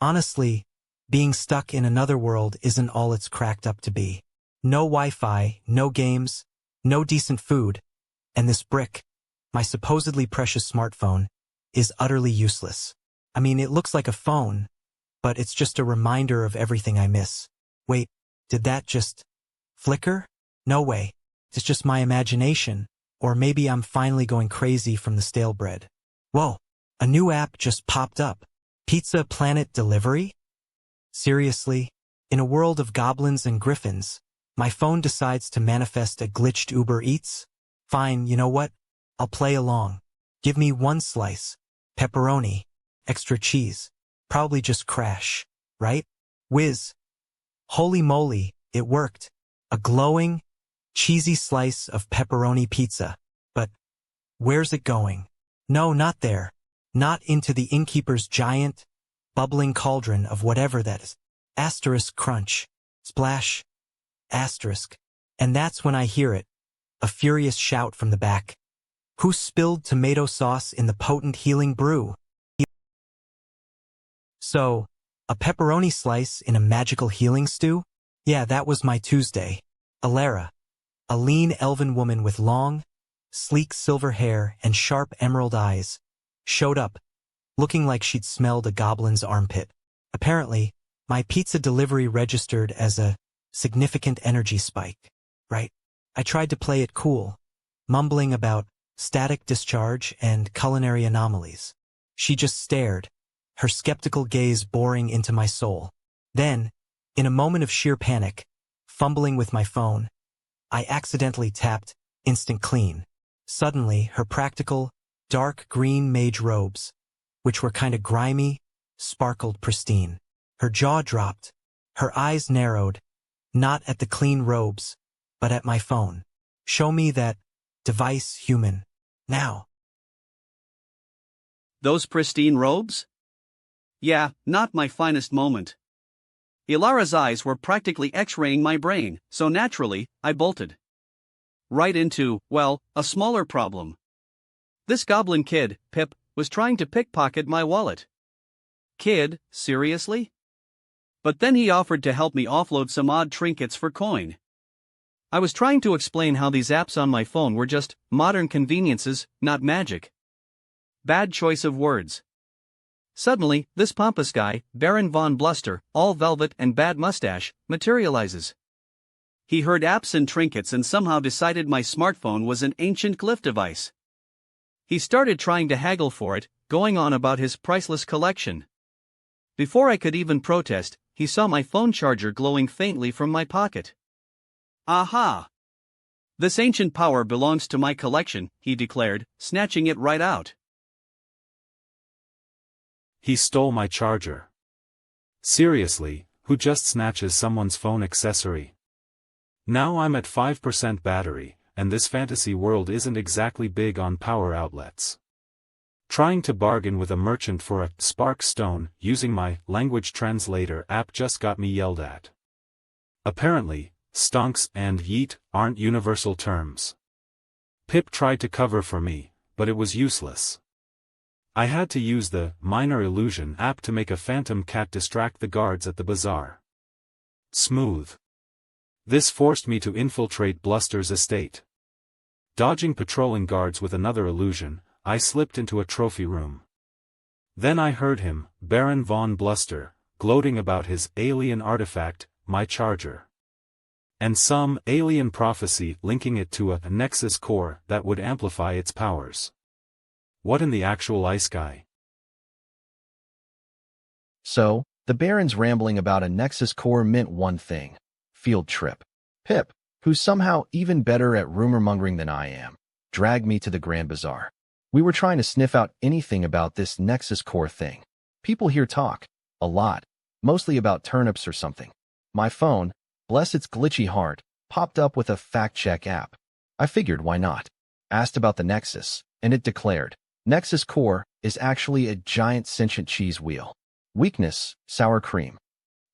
Honestly, being stuck in another world isn't all it's cracked up to be. No Wi-Fi, no games, no decent food, and this brick, my supposedly precious smartphone, is utterly useless. I mean, it looks like a phone, but it's just a reminder of everything I miss. Wait, did that just flicker? No way. It's just my imagination, or maybe I'm finally going crazy from the stale bread. Whoa, a new app just popped up. Pizza Planet Delivery? Seriously? In a world of goblins and griffins, my phone decides to manifest a glitched Uber Eats? Fine, you know what? I'll play along. Give me one slice. Pepperoni. Extra cheese. Probably just crash, right? Whiz. Holy moly, it worked. A glowing, cheesy slice of pepperoni pizza. But where's it going? No, not there. Not into the innkeeper's giant, bubbling cauldron of whatever that is. Asterisk crunch. Splash. Asterisk. And that's when I hear it. A furious shout from the back. Who spilled tomato sauce in the potent healing brew? So, a pepperoni slice in a magical healing stew? Yeah, that was my Tuesday. Alara, a lean elven woman with long, sleek silver hair and sharp emerald eyes, showed up, looking like she'd smelled a goblin's armpit. Apparently, my pizza delivery registered as a significant energy spike, right? I tried to play it cool, mumbling about static discharge and culinary anomalies. She just stared, her skeptical gaze boring into my soul. Then, in a moment of sheer panic, fumbling with my phone, I accidentally tapped instant clean. Suddenly, her practical, dark green mage robes, which were kinda grimy, sparkled pristine. Her jaw dropped, her eyes narrowed, not at the clean robes, but at my phone. Show me that device, human. Now. Those pristine robes? Yeah, not my finest moment. Ilara's eyes were practically x-raying my brain, so naturally, I bolted right into, well, a smaller problem. This goblin kid, Pip, was trying to pickpocket my wallet. Kid, seriously? But then he offered to help me offload some odd trinkets for coin. I was trying to explain how these apps on my phone were just modern conveniences, not magic. Bad choice of words. Suddenly, this pompous guy, Baron von Bluster, all velvet and bad mustache, materializes. He heard apps and trinkets and somehow decided my smartphone was an ancient glyph device. He started trying to haggle for it, going on about his priceless collection. Before I could even protest, he saw my phone charger glowing faintly from my pocket. Aha! This ancient power belongs to my collection, he declared, snatching it right out. He stole my charger. Seriously, who just snatches someone's phone accessory? Now I'm at 5% battery, and this fantasy world isn't exactly big on power outlets. Trying to bargain with a merchant for a spark stone using my language translator app just got me yelled at. Apparently, stonks and yeet aren't universal terms. Pip tried to cover for me, but it was useless. I had to use the Minor Illusion app to make a phantom cat distract the guards at the bazaar. Smooth. This forced me to infiltrate Bluster's estate. Dodging patrolling guards with another illusion, I slipped into a trophy room. Then I heard him, Baron von Bluster, gloating about his alien artifact, my charger. And some alien prophecy linking it to a Nexus core that would amplify its powers. What in the actual isekai? So, the Baron's rambling about a Nexus core meant one thing. Field trip. Pip, who's somehow even better at rumor-mongering than I am, dragged me to the Grand Bazaar. We were trying to sniff out anything about this Nexus core thing. People here talk, a lot, mostly about turnips or something. My phone, bless its glitchy heart, popped up with a fact-check app. I figured why not. Asked about the Nexus, and it declared, Nexus core is actually a giant sentient cheese wheel. Weakness, sour cream.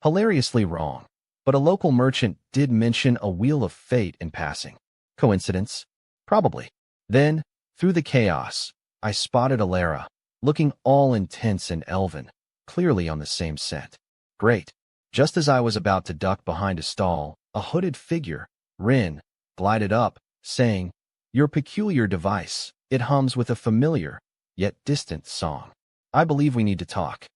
Hilariously wrong. But a local merchant did mention a wheel of fate in passing. Coincidence? Probably. Then, through the chaos, I spotted Alara, looking all intense and elven. clearly on the same scent. Great. Just as I was about to duck behind a stall, a hooded figure, Rin, glided up, saying, "Your peculiar device, it hums with a familiar, yet distant song. I believe we need to talk."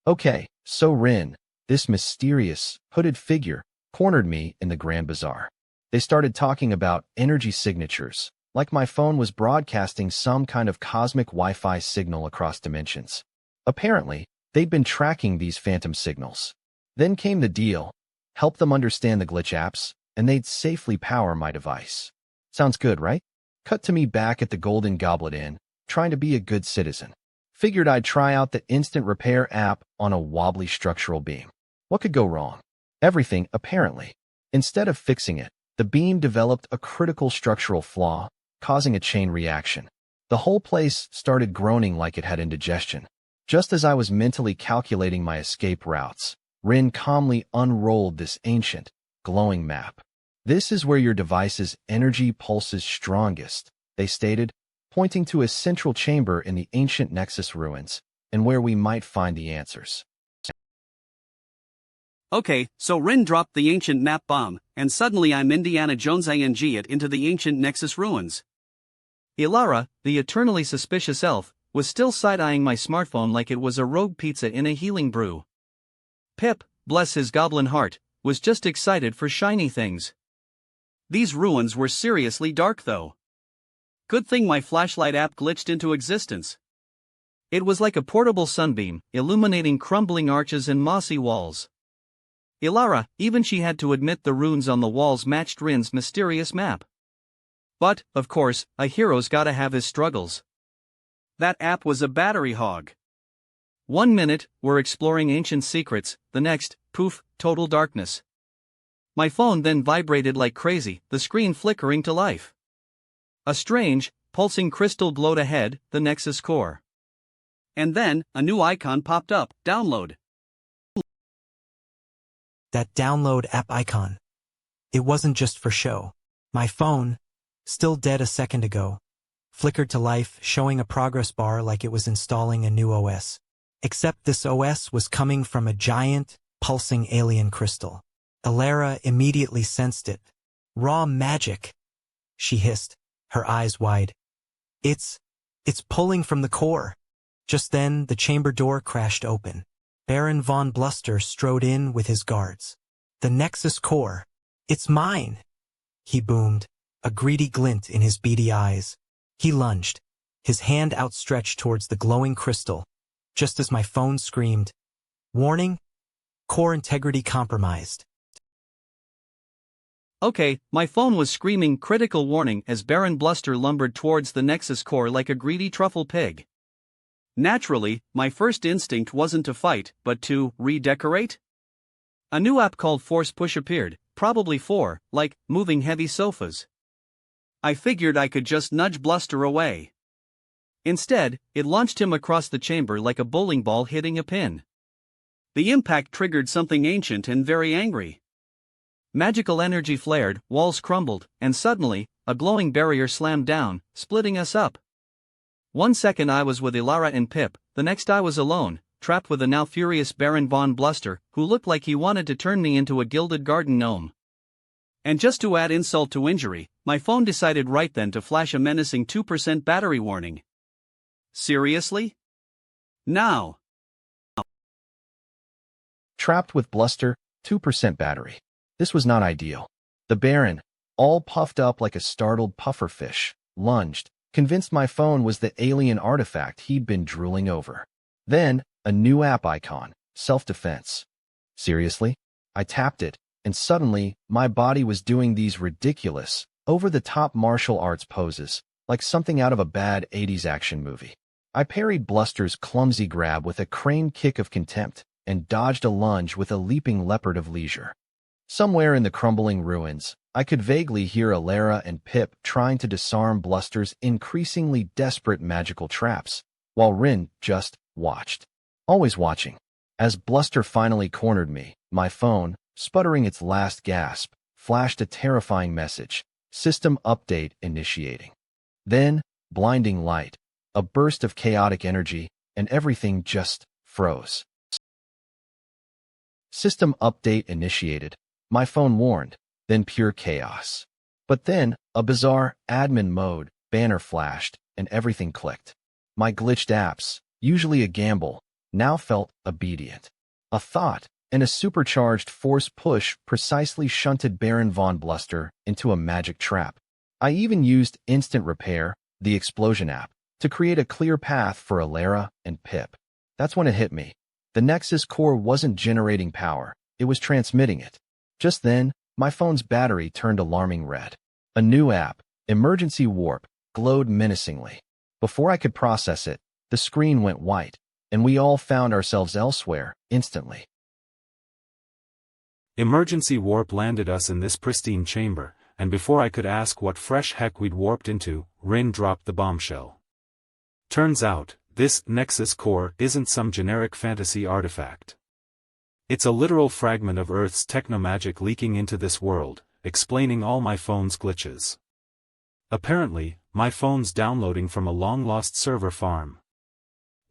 Okay, so Rin, this mysterious, hooded figure, cornered me in the Grand Bazaar. They started talking about energy signatures, like my phone was broadcasting some kind of cosmic Wi-Fi signal across dimensions. Apparently, they'd been tracking these phantom signals. Then came the deal: help them understand the glitch apps, and they'd safely power my device. Sounds good, right? Cut to me back at the Golden Goblet Inn, trying to be a good citizen. Figured I'd try out the instant repair app on a wobbly structural beam. What could go wrong? Everything, apparently. Instead of fixing it, the beam developed a critical structural flaw, causing a chain reaction. The whole place started groaning like it had indigestion. Just as I was mentally calculating my escape routes, Rin calmly unrolled this ancient, glowing map. "This is where your device's energy pulses strongest," they stated, pointing to a central chamber in the ancient Nexus ruins, and where we might find the answers. Okay, so Rin dropped the ancient map bomb, and suddenly I'm Indiana Jones-ing it into the ancient Nexus ruins. Ilara, the eternally suspicious elf, was still side-eyeing my smartphone like it was a rogue pizza in a healing brew. Pip, bless his goblin heart, was just excited for shiny things. These ruins were seriously dark though. Good thing my flashlight app glitched into existence. It was like a portable sunbeam, illuminating crumbling arches and mossy walls. Ilara, even she had to admit the runes on the walls matched Rin's mysterious map. But, of course, a hero's gotta have his struggles. That app was a battery hog. 1 minute, we're exploring ancient secrets, the next, poof, total darkness. My phone then vibrated like crazy, the screen flickering to life. A strange, pulsing crystal glowed ahead, the Nexus core. And then, a new icon popped up, download. That download app icon. It wasn't just for show. My phone, still dead a second ago, flickered to life, showing a progress bar like it was installing a new OS. Except this OS was coming from a giant, pulsing alien crystal. Ilara immediately sensed it. "Raw magic," she hissed, her eyes wide. It's pulling from the core." Just then, the chamber door crashed open. Baron von Bluster strode in with his guards. "The Nexus core. It's mine," he boomed, a greedy glint in his beady eyes. He lunged, his hand outstretched towards the glowing crystal, just as my phone screamed, "Warning! Core integrity compromised." Okay, my phone was screaming critical warning as Baron Bluster lumbered towards the Nexus core like a greedy truffle pig. Naturally, my first instinct wasn't to fight, but to redecorate. A new app called Force Push appeared, probably for, like, moving heavy sofas. I figured I could just nudge Bluster away. Instead, it launched him across the chamber like a bowling ball hitting a pin. The impact triggered something ancient and very angry. Magical energy flared, walls crumbled, and suddenly, a glowing barrier slammed down, splitting us up. 1 second I was with Ilara and Pip, the next I was alone, trapped with the now furious Baron von Bluster, who looked like he wanted to turn me into a gilded garden gnome. And just to add insult to injury, my phone decided right then to flash a menacing 2% battery warning. Seriously? Now. Trapped with Bluster, 2% battery. This was not ideal. The Baron, all puffed up like a startled pufferfish, lunged, convinced my phone was the alien artifact he'd been drooling over. Then, a new app icon, self-defense. Seriously? I tapped it, and suddenly, my body was doing these ridiculous, over-the-top martial arts poses, like something out of a bad 80s action movie. I parried Bluster's clumsy grab with a crane kick of contempt, and dodged a lunge with a leaping leopard of leisure. Somewhere in the crumbling ruins, I could vaguely hear Ilara and Pip trying to disarm Bluster's increasingly desperate magical traps, while Rin just watched. Always watching. As Bluster finally cornered me, my phone, sputtering its last gasp, flashed a terrifying message: "System update initiating." Then, blinding light, a burst of chaotic energy, and everything just froze. System update initiated. My phone warned, then pure chaos. But then, a bizarre admin mode banner flashed, and everything clicked. My glitched apps, usually a gamble, now felt obedient. A thought, and a supercharged force push precisely shunted Baron von Bluster into a magic trap. I even used Instant Repair, the explosion app, to create a clear path for Elara and Pip. That's when it hit me. The Nexus core wasn't generating power, it was transmitting it. Just then, my phone's battery turned alarming red. A new app, Emergency Warp, glowed menacingly. Before I could process it, the screen went white, and we all found ourselves elsewhere, instantly. Emergency warp landed us in this pristine chamber, and before I could ask what fresh heck we'd warped into, Rin dropped the bombshell. Turns out, this Nexus core isn't some generic fantasy artifact. It's a literal fragment of Earth's technomagic leaking into this world, explaining all my phone's glitches. Apparently, my phone's downloading from a long-lost server farm.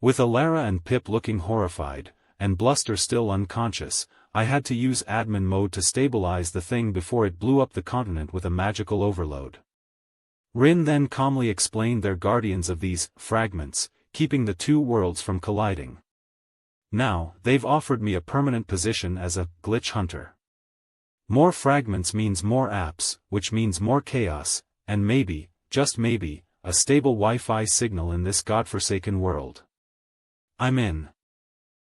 With Elara and Pip looking horrified, and Bluster still unconscious, I had to use admin mode to stabilize the thing before it blew up the continent with a magical overload. Rin then calmly explained they're guardians of these fragments, keeping the two worlds from colliding. Now, they've offered me a permanent position as a glitch hunter. More fragments means more apps, which means more chaos, and maybe, just maybe, a stable Wi-Fi signal in this godforsaken world. I'm in.